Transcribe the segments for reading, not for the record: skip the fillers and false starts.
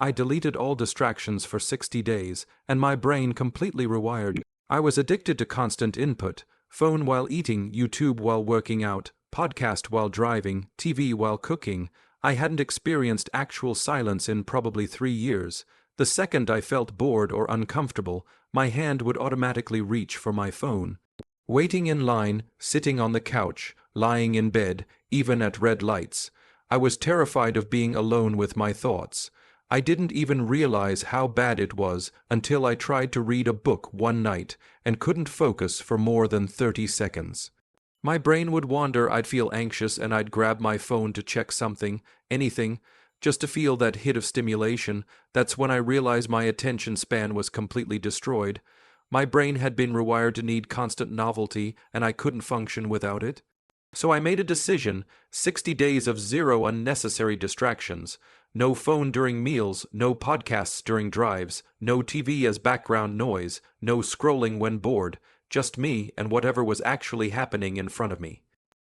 I deleted all distractions for 60 days, and my brain completely rewired. I was addicted to constant input: phone while eating, YouTube while working out, podcast while driving, TV while cooking. I hadn't experienced actual silence in probably 3 years. The second I felt bored or uncomfortable, my hand would automatically reach for my phone. Waiting in line, sitting on the couch, lying in bed, even at red lights. I was terrified of being alone with my thoughts. I didn't even realize how bad it was until I tried to read a book one night and couldn't focus for more than 30 seconds. My brain would wander, I'd feel anxious, and I'd grab my phone to check something, anything, just to feel that hit of stimulation. That's when I realized my attention span was completely destroyed. My brain had been rewired to need constant novelty, and I couldn't function without it. So I made a decision: 60 days of zero unnecessary distractions. No phone during meals, no podcasts during drives, no TV as background noise, no scrolling when bored, just me and whatever was actually happening in front of me.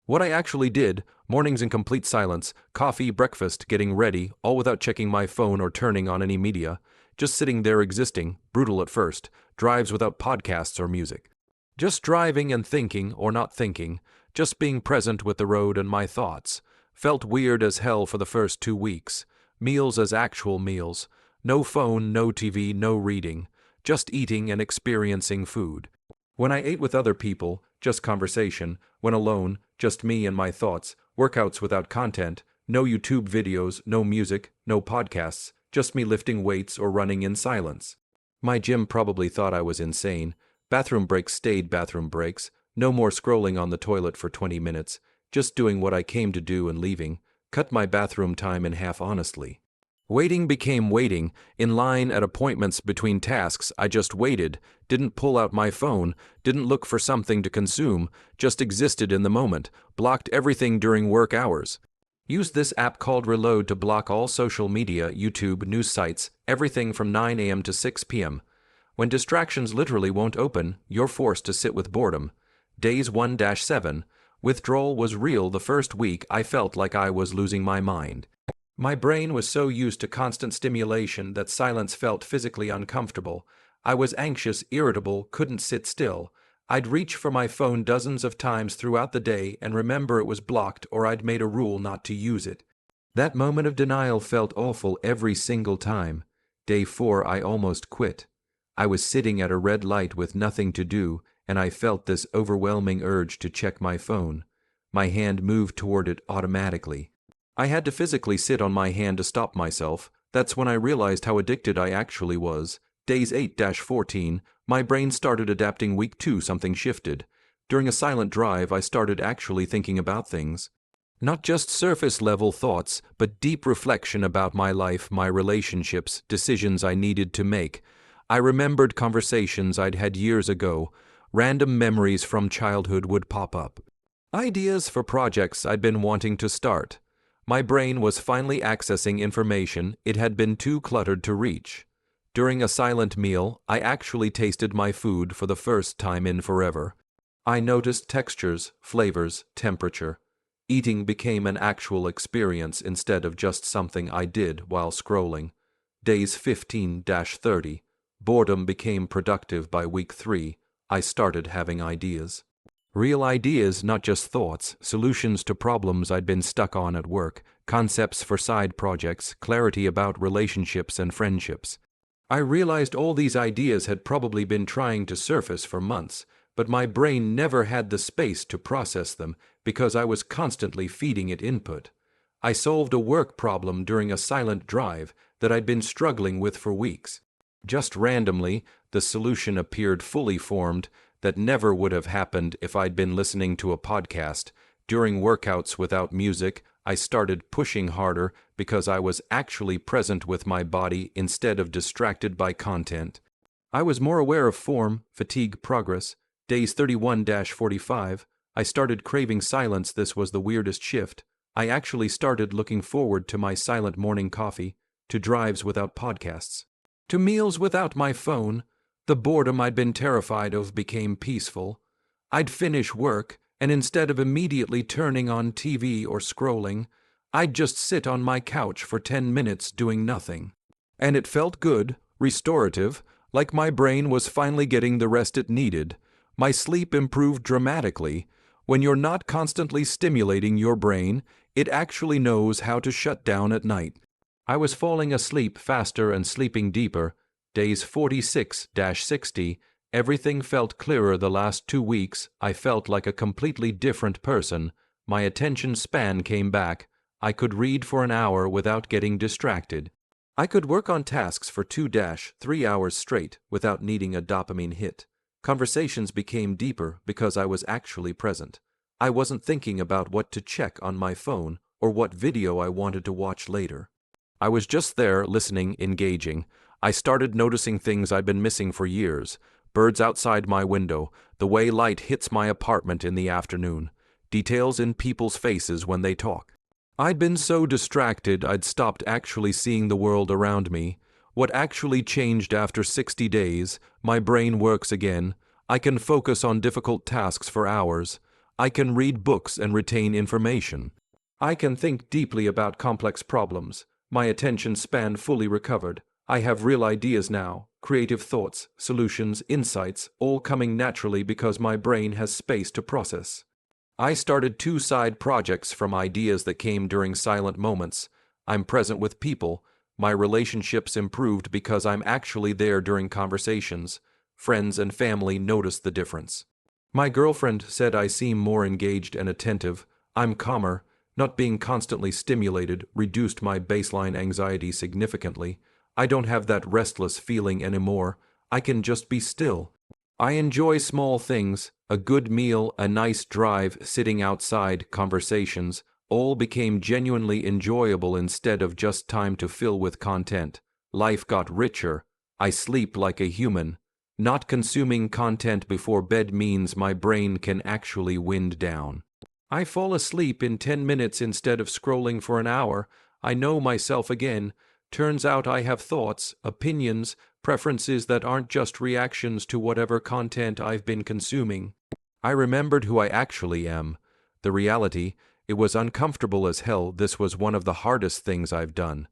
What I actually did: mornings in complete silence, coffee, breakfast, getting ready, all without checking my phone or turning on any media, just sitting there existing, brutal at first, drives without podcasts or music. Just driving and thinking, or not thinking, just being present with the road and my thoughts. Felt weird as hell for the first 2 weeks. Meals as actual meals. No phone, no TV, no reading. Just eating and experiencing food. When I ate with other people, just conversation. When alone, just me and my thoughts. Workouts without content. No YouTube videos, no music, no podcasts. Just me lifting weights or running in silence. My gym probably thought I was insane. Bathroom breaks stayed bathroom breaks. No more scrolling on the toilet for 20 minutes. Just doing what I came to do and leaving. Cut my bathroom time in half honestly. Waiting became waiting. In line at appointments between tasks, I just waited. Didn't pull out my phone. Didn't look for something to consume. Just existed in the moment. Blocked everything during work hours. Used this app called Reload to block all social media, YouTube, news sites, everything from 9 a.m. to 6 p.m. When distractions literally won't open, you're forced to sit with boredom. Days 1-7. Withdrawal was real. The first week, I felt like I was losing my mind. My brain was so used to constant stimulation that silence felt physically uncomfortable. I was anxious, irritable, couldn't sit still. I'd reach for my phone dozens of times throughout the day and remember it was blocked, or I'd made a rule not to use it. That moment of denial felt awful every single time. Day 4, I almost quit. I was sitting at a red light with nothing to do, and I felt this overwhelming urge to check my phone. My hand moved toward it automatically. I had to physically sit on my hand to stop myself. That's when I realized how addicted I actually was. Days 8-14, my brain started adapting. Week 2, something shifted. During a silent drive, I started actually thinking about things. Not just surface-level thoughts, but deep reflection about my life, my relationships, decisions I needed to make. I remembered conversations I'd had years ago. Random memories from childhood would pop up. Ideas for projects I'd been wanting to start. My brain was finally accessing information it had been too cluttered to reach. During a silent meal, I actually tasted my food for the first time in forever. I noticed textures, flavors, temperature. Eating became an actual experience instead of just something I did while scrolling. Days 15-30. Boredom became productive. By week 3, I started having ideas. Real ideas, not just thoughts, solutions to problems I'd been stuck on at work, concepts for side projects, clarity about relationships and friendships. I realized all these ideas had probably been trying to surface for months, but my brain never had the space to process them because I was constantly feeding it input. I solved a work problem during a silent drive that I'd been struggling with for weeks. Just randomly, the solution appeared fully formed. That never would have happened if I'd been listening to a podcast. During workouts without music, I started pushing harder because I was actually present with my body instead of distracted by content. I was more aware of form, fatigue, progress. Days 31-45, I started craving silence. This was the weirdest shift. I actually started looking forward to my silent morning coffee, to drives without podcasts, to meals without my phone. The boredom I'd been terrified of became peaceful. I'd finish work, and instead of immediately turning on TV or scrolling, I'd just sit on my couch for 10 minutes doing nothing. And it felt good, restorative, like my brain was finally getting the rest it needed. My sleep improved dramatically. When you're not constantly stimulating your brain, it actually knows how to shut down at night. I was falling asleep faster and sleeping deeper. Days 46-60, everything felt clearer the last 2 weeks. I felt like a completely different person. My attention span came back. I could read for an hour without getting distracted. I could work on tasks for 2-3 hours straight without needing a dopamine hit. Conversations became deeper because I was actually present. I wasn't thinking about what to check on my phone or what video I wanted to watch later. I was just there, listening, engaging. I started noticing things I'd been missing for years. Birds outside my window, the way light hits my apartment in the afternoon, details in people's faces when they talk. I'd been so distracted I'd stopped actually seeing the world around me. What actually changed after 60 days, my brain works again. I can focus on difficult tasks for hours. I can read books and retain information. I can think deeply about complex problems. My attention span fully recovered. I have real ideas now, creative thoughts, solutions, insights, all coming naturally because my brain has space to process. I started 2 side projects from ideas that came during silent moments. I'm present with people. My relationships improved because I'm actually there during conversations. Friends and family notice the difference. My girlfriend said I seem more engaged and attentive. I'm calmer. Not being constantly stimulated reduced my baseline anxiety significantly. I don't have that restless feeling anymore. I can just be still. I enjoy small things, a good meal, a nice drive, sitting outside, conversations. All became genuinely enjoyable instead of just time to fill with content. Life got richer. I sleep like a human. Not consuming content before bed means my brain can actually wind down. I fall asleep in 10 minutes instead of scrolling for an hour. I know myself again. Turns out I have thoughts, opinions, preferences that aren't just reactions to whatever content I've been consuming. I remembered who I actually am. The reality, it was uncomfortable as hell. This was one of the hardest things I've done.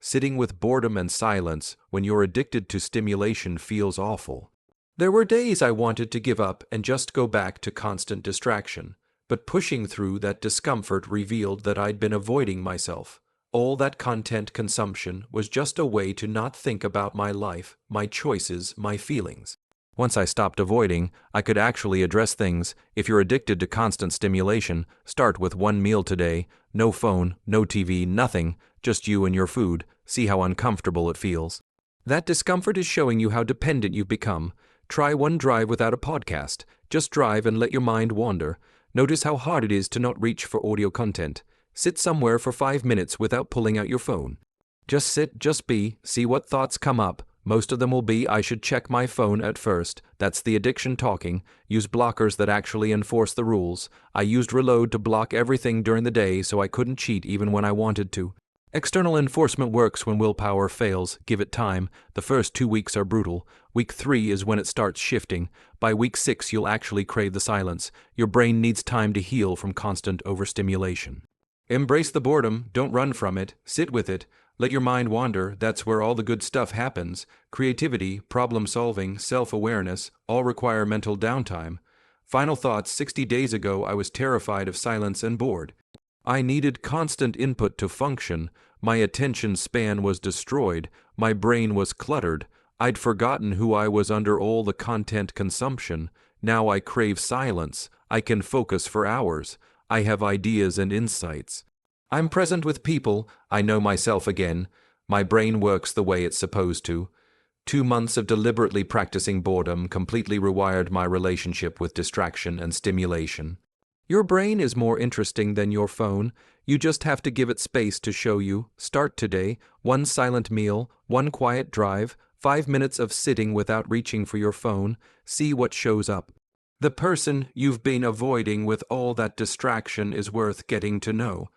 Sitting with boredom and silence when you're addicted to stimulation feels awful. There were days I wanted to give up and just go back to constant distraction, but pushing through that discomfort revealed that I'd been avoiding myself. All that content consumption was just a way to not think about my life, my choices, my feelings. Once I stopped avoiding, I could actually address things. If you're addicted to constant stimulation, start with 1 meal today, no phone, no TV, nothing, just you and your food. See how uncomfortable it feels. That discomfort is showing you how dependent you've become. Try 1 drive without a podcast. Just drive and let your mind wander. Notice how hard it is to not reach for audio content. Sit somewhere for 5 minutes without pulling out your phone. Just sit, just be, see what thoughts come up. Most of them will be, I should check my phone at first. That's the addiction talking. Use blockers that actually enforce the rules. I used Reload to block everything during the day so I couldn't cheat even when I wanted to. External enforcement works when willpower fails. Give it time. The first 2 weeks are brutal. Week 3 is when it starts shifting. By week 6, you'll actually crave the silence. Your brain needs time to heal from constant overstimulation. Embrace the boredom. Don't run from it. Sit with it. Let your mind wander. That's where all the good stuff happens. Creativity, problem-solving, self-awareness all require mental downtime. Final thoughts. 60 days ago, I was terrified of silence and bored. I needed constant input to function. My attention span was destroyed. My brain was cluttered. I'd forgotten who I was under all the content consumption. Now I crave silence. I can focus for hours. I have ideas and insights. I'm present with people. I know myself again. My brain works the way it's supposed to. 2 months of deliberately practicing boredom completely rewired my relationship with distraction and stimulation. Your brain is more interesting than your phone. You just have to give it space to show you. Start today. 1 silent meal, 1 quiet drive, 5 minutes of sitting without reaching for your phone. See what shows up. The person you've been avoiding with all that distraction is worth getting to know.